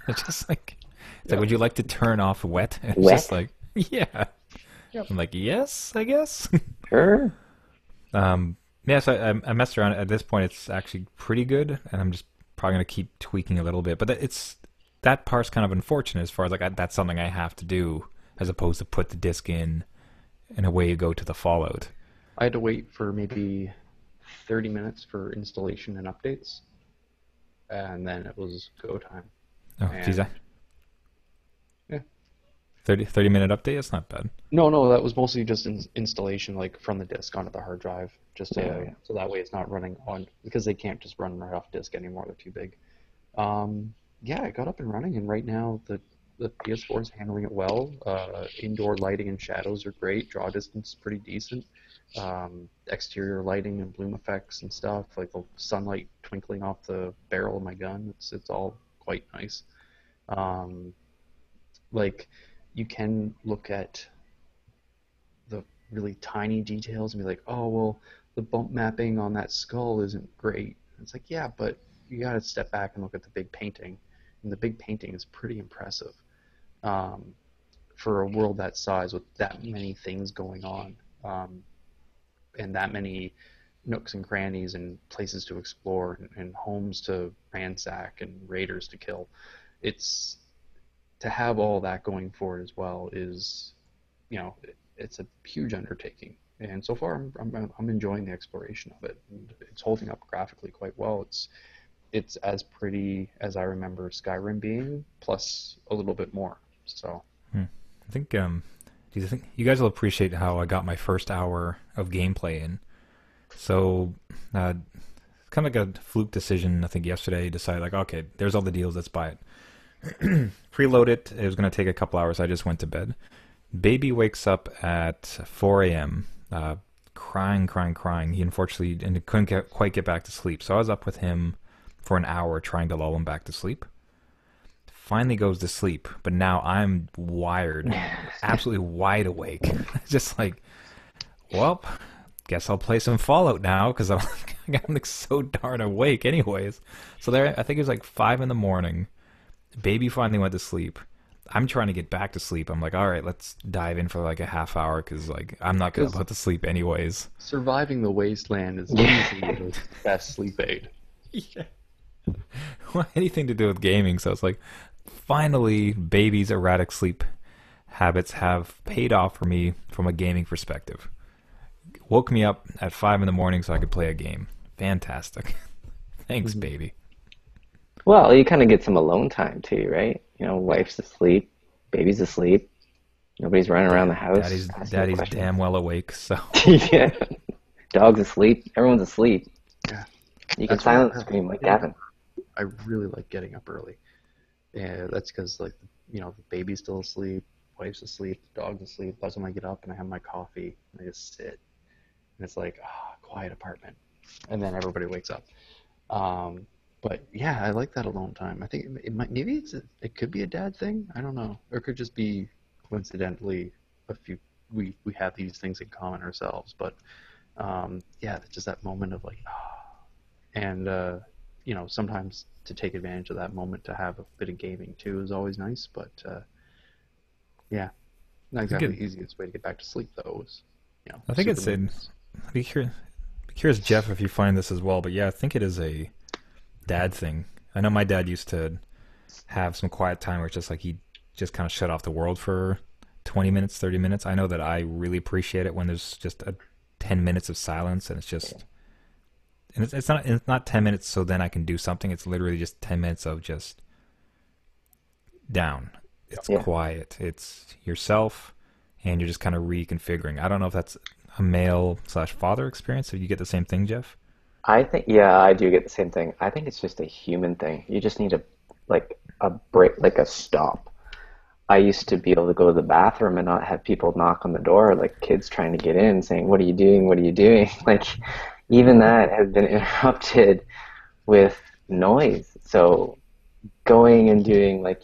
It's just like it's like, Yep. would you like to turn off wet? And it's just Wet? like, yeah. Yep. I'm like, yes, I guess. Sure. Um, yes, I messed around. At this point, it's actually pretty good, and I'm just probably gonna keep tweaking a little bit. But that part's kind of unfortunate as far as like that's something I have to do as opposed to put the disc in and away you go to the Fallout. I had to wait for maybe 30 minutes for installation and updates, and then it was go time. Oh, geez, And yeah, 30 minute update. That's not bad. no, that was mostly just installation, like from the disk onto the hard drive, just Yeah, yeah. so that way it's not running on, because they can't just run right off disk anymore. They're too big. Um, yeah, I got up and running, and right now the PS4 is handling it well. Indoor lighting and shadows are great. Draw distance is pretty decent. Exterior lighting and bloom effects and stuff, like the sunlight twinkling off the barrel of my gun. It's all quite nice. Um, like, you can look at the really tiny details and be like, oh well, the bump mapping on that skull isn't great. It's like, yeah, but you got to step back and look at the big painting, and the big painting is pretty impressive, um, for a world that size with that many things going on, and that many nooks and crannies and places to explore, and homes to ransack and raiders to kill. It's, to have all that going for it as well is, it's a huge undertaking. And so far, I'm enjoying the exploration of it. And it's holding up graphically quite well. It's as pretty as I remember Skyrim being, plus a little bit more. So Hmm. I think do you think you guys will appreciate how I got my first hour of gameplay in? So, kind of like a fluke decision. I think yesterday decided like, okay, there's all the deals. Let's buy it. Preload it. It was going to take a couple hours. I just went to bed. Baby wakes up at 4 a.m. Crying, crying, crying. He unfortunately and couldn't quite get back to sleep. So I was up with him for an hour trying to lull him back to sleep. Finally goes to sleep, but now I'm wired, absolutely wide awake. Just like, well, guess I'll play some Fallout now because I'm like so darn awake, anyways. So there, I think it was like 5 in the morning. Baby finally went to sleep. I'm trying to get back to sleep. I'm like, all right, let's dive in for like a half hour because like I'm not gonna because put to sleep anyways. surviving the wasteland is easily the best sleep aid. Yeah. Well, anything to do with gaming. So it's like, finally, baby's erratic sleep habits have paid off for me from a gaming perspective. Woke me up at 5 in the morning so I could play a game. Fantastic. Thanks, Mhm. baby. Well, you kind of get some alone time too, right? You know, wife's asleep, baby's asleep, nobody's running around the house asking you Daddy's questions. damn well awake. So Yeah, dog's asleep, everyone's asleep. Yeah, You can that's why silent scream like Gavin. I really like getting up early. Yeah, that's because, like, the baby's still asleep, wife's asleep, the dog's asleep. That's when I get up and I have my coffee and I just sit, and it's like, quiet apartment, and then everybody wakes up. Um, but yeah, I like that alone time. I think it might, maybe it could be a dad thing. I don't know, or it could just be coincidentally a few, we have these things in common ourselves. But yeah, it's just that moment of like, and sometimes to take advantage of that moment to have a bit of gaming too is always nice. But yeah, not I think exactly the easiest way to get back to sleep though is I think it's Superman. in. Be curious, curious, Jeff, if you find this as well. But yeah, I think it is a dad thing. I know my dad used to have some quiet time where it's just like he just kind of shut off the world for 20 minutes, 30 minutes. I know that I really appreciate it when there's just 10 minutes of silence and it's just, and it's not 10 minutes so then I can do something. It's literally just 10 minutes of just down. It's quiet. It's yourself and you're just kind of reconfiguring. I don't know if that's a male/father experience. If you get the same thing, Jeff? I think, yeah, I do get the same thing. I think it's just a human thing. You just need a break, like a stop. I used to be able to go to the bathroom and not have people knock on the door, like kids trying to get in, saying, "What are you doing? What are you doing?" Like, even that has been interrupted with noise. So, going and doing like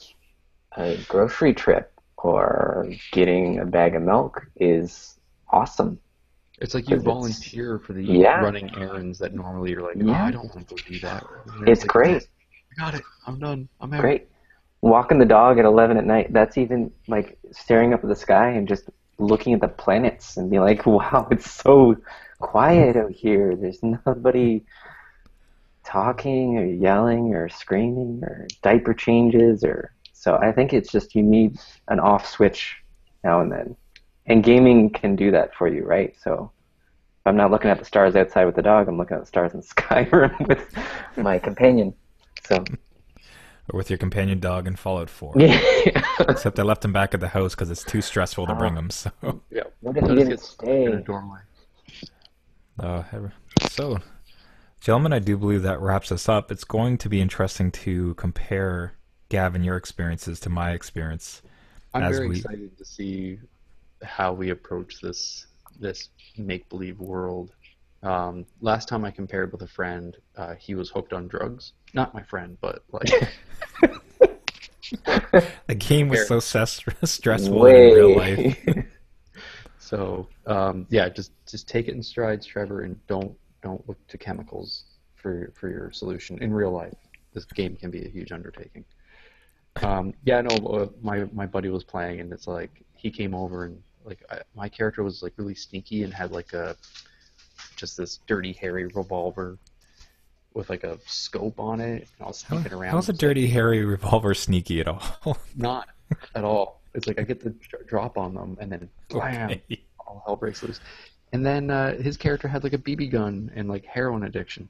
a grocery trip or getting a bag of milk is awesome. It's like you volunteer for the running errands that normally you're like, oh, I don't want to go do that. It's like, great. I got it. I'm done. I'm out. Great. Walking the dog at 11 at night, that's even like staring up at the sky and just looking at the planets and being like, wow, it's so quiet out here. There's nobody talking or yelling or screaming or diaper changes or so I think it's just you need an off switch now and then. And gaming can do that for you, right? So if I'm not looking at the stars outside with the dog, I'm looking at the stars in Skyrim with my companion. So or with your companion dog in Fallout 4. Yeah. Except I left him back at the house because it's too stressful to bring him. So yeah. What if he didn't stay? In a doorway. So, gentlemen, I do believe that wraps us up. It's going to be interesting to compare, Gavin, your experiences to my experience. I'm very excited to see how we approach this make-believe world. Last time I compared with a friend, he was hooked on drugs. Not my friend, but like... The game was so stressful in real life. So, yeah, just take it in strides, Trevor, and don't look to chemicals for your solution. In real life, this game can be a huge undertaking. Yeah, no, my buddy was playing, and it's like, he came over, and like my character was like really sneaky and had like just this dirty, hairy revolver with like a scope on it, and I was sneaking around. How's a dirty, hairy revolver sneaky at all? Not at all. It's like I get the drop on them, and then blam, all hell breaks loose. And then his character had like a BB gun and like heroin addiction.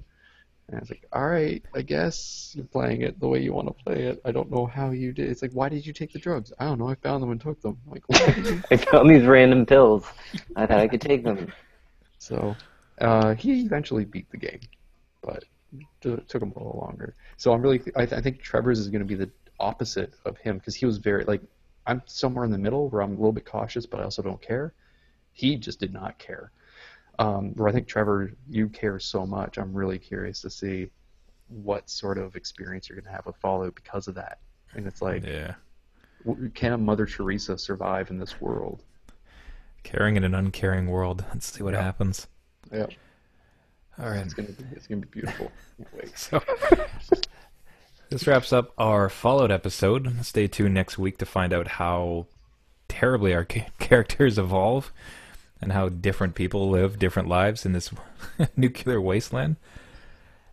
And I was like, all right, I guess you're playing it the way you want to play it. I don't know how you did. It's like, why did you take the drugs? I don't know. I found them and took them. I'm like, why did you? I found these random pills. I thought I could take them. So he eventually beat the game, but it took him a little longer. So I think Trevor's is going to be the opposite of him, because he was very like, I'm somewhere in the middle where I'm a little bit cautious, but I also don't care. He just did not care. Where I think, Trevor, you care so much. I'm really curious to see what sort of experience you're going to have with Fallout because of that. And it's like, can a Mother Teresa survive in this world? Caring in an uncaring world. Let's see what happens. Yeah. All right. It's gonna be beautiful. Wait. So, this wraps up our Fallout episode. Stay tuned next week to find out how terribly our characters evolve and how different people live different lives in this nuclear wasteland.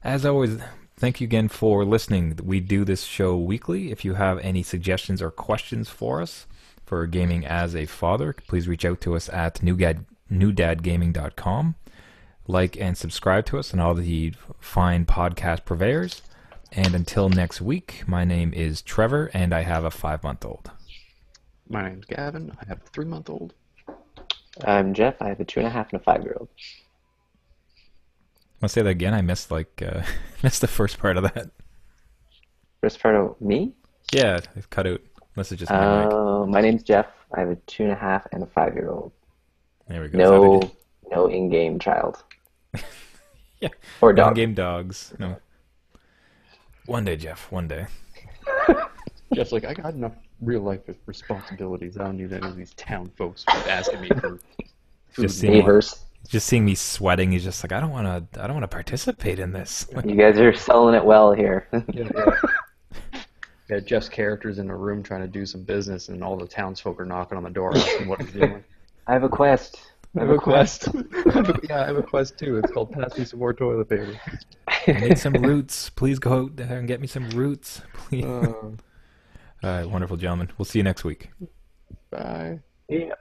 As always, thank you again for listening. We do this show weekly. If you have any suggestions or questions for us for gaming as a father, please reach out to us at newdadgaming.com. Like and subscribe to us on all the fine podcast purveyors. And until next week, my name is Trevor, and I have a 5-month-old. My name's Gavin. I have a 3-month-old. I'm Jeff. I have a 2.5 and a 5-year-old. Want to say that again? I missed missed the first part of that. First part of me? Yeah, I've cut out. Unless it's just my mic. My name's Jeff. I have a 2.5 and a 5-year-old. There we go. No in-game child. Yeah. Or dog. In-game dogs. No. One day, Jeff. One day. Jeff's like, I got enough real life responsibilities. I don't need any of these town folks asking me for food. Neighbors. Just seeing me sweating, he's just like, I don't want to participate in this. You guys are selling it well here. Yeah, Jeff's character's in a room trying to do some business, and all the townsfolk are knocking on the door asking what he's doing. I have a quest. I have a quest. Yeah, I have a quest too. It's called Pass Me Some More Toilet Paper. I need some roots. Please go out there and get me some roots. Please. Uh, All right, wonderful gentlemen. We'll see you next week. Bye. Yeah.